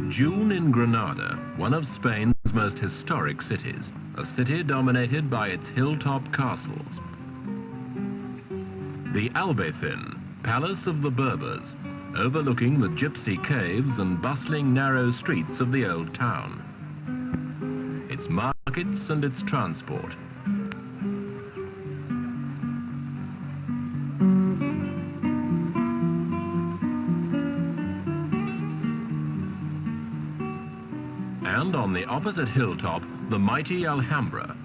June in Granada, one of Spain's most historic cities, a city dominated by its hilltop castles. The Albayzin, Palace of the Berbers, overlooking the gypsy caves and bustling narrow streets of the old town. Its markets and its transport. And on the opposite hilltop, the mighty Alhambra.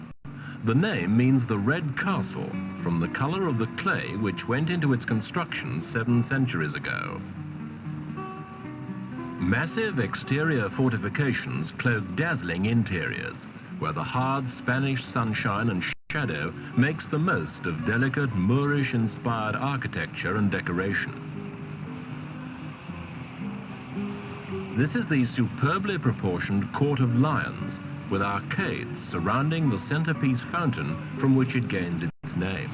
The name means the Red Castle, from the color of the clay which went into its construction 7 centuries ago. Massive exterior fortifications cloak dazzling interiors, where the hard Spanish sunshine and shadow makes the most of delicate Moorish-inspired architecture and decoration. This is the superbly proportioned Court of Lions, with arcades surrounding the centerpiece fountain from which it gains its name.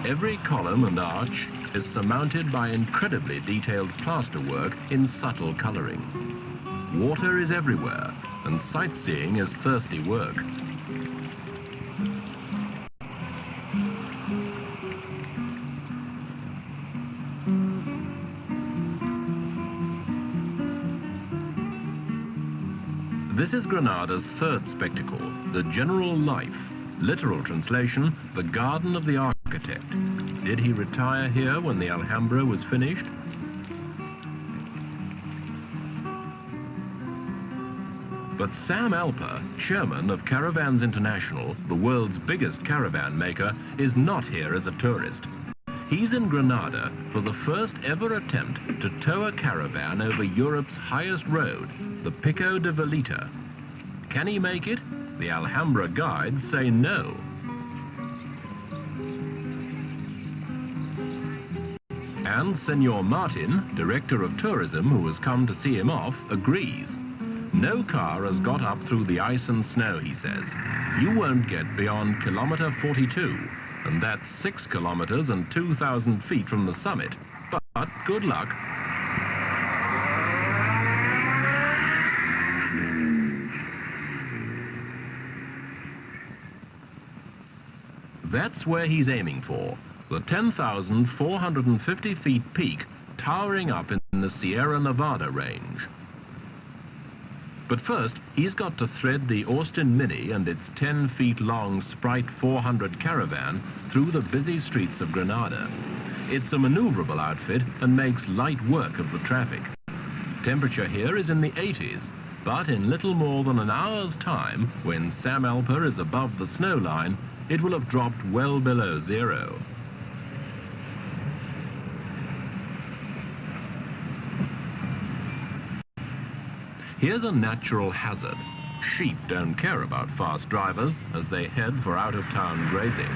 Every column and arch is surmounted by incredibly detailed plasterwork in subtle coloring. Water is everywhere, and sightseeing is thirsty work. This is Granada's third spectacle, the general life. Literal translation, the garden of the architect. Did he retire here when the Alhambra was finished? But Sam Alper, chairman of Caravans International, the world's biggest caravan maker, is not here as a tourist. He's in Granada for the first ever attempt to tow a caravan over Europe's highest road, the Pico de Veleta. Can he make it? The Alhambra guides say no. And Senor Martin, director of tourism who has come to see him off, agrees. No car has got up through the ice and snow, he says. You won't get beyond kilometer 42, and that's 6 kilometers and 2,000 feet from the summit. But good luck. That's where he's aiming for, the 10,450 feet peak towering up in the Sierra Nevada range. But first, he's got to thread the Austin Mini and its 10 feet long Sprite 400 caravan through the busy streets of Granada. It's a maneuverable outfit and makes light work of the traffic. Temperature here is in the 80s, but in little more than an hour's time, when Sam Alper is above the snow line, it will have dropped well below zero. Here's a natural hazard. Sheep don't care about fast drivers as they head for out-of-town grazing.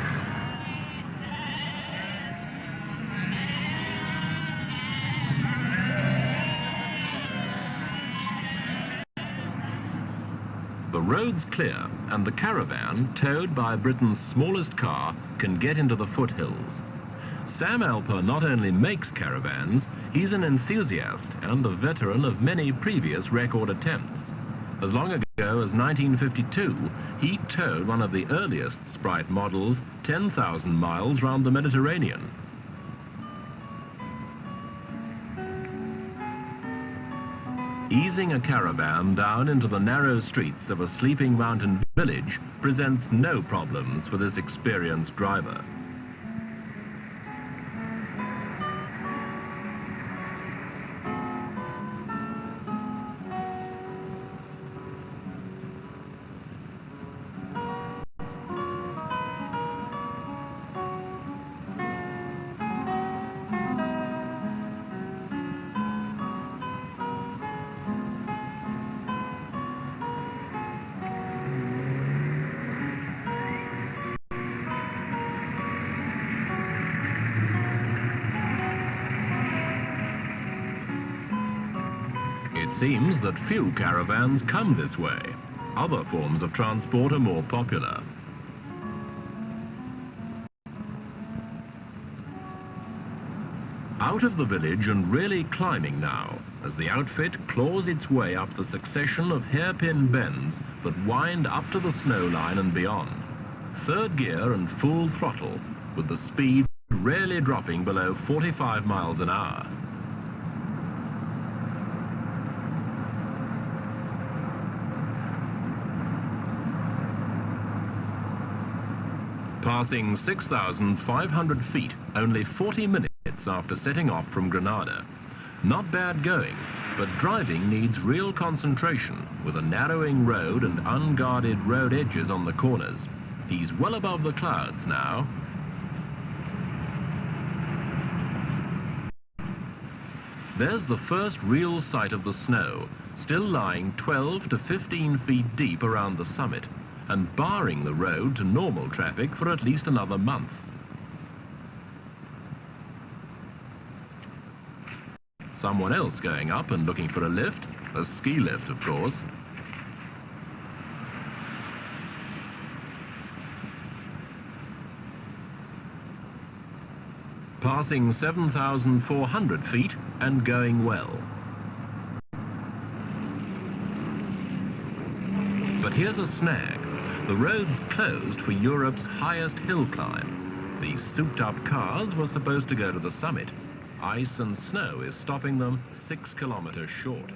The road's clear, and the caravan, towed by Britain's smallest car, can get into the foothills. Sam Alper not only makes caravans, he's an enthusiast and a veteran of many previous record attempts. As long ago as 1952, he towed one of the earliest Sprite models 10,000 miles round the Mediterranean. Easing a caravan down into the narrow streets of a sleeping mountain village presents no problems for this experienced driver. It seems that few caravans come this way. Other forms of transport are more popular. Out of the village and really climbing now, as the outfit claws its way up the succession of hairpin bends that wind up to the snow line and beyond. Third gear and full throttle, with the speed rarely dropping below 45 miles an hour. Passing 6,500 feet only 40 minutes after setting off from Granada. Not bad going, but driving needs real concentration with a narrowing road and unguarded road edges on the corners. He's well above the clouds now. There's the first real sight of the snow, still lying 12 to 15 feet deep around the summit, and barring the road to normal traffic for at least another month. Someone else going up and looking for a lift, a ski lift of course. Passing 7,400 feet and going well. But here's a snag. The road's closed for Europe's highest hill climb. These souped-up cars were supposed to go to the summit. Ice and snow is stopping them 6 kilometers short.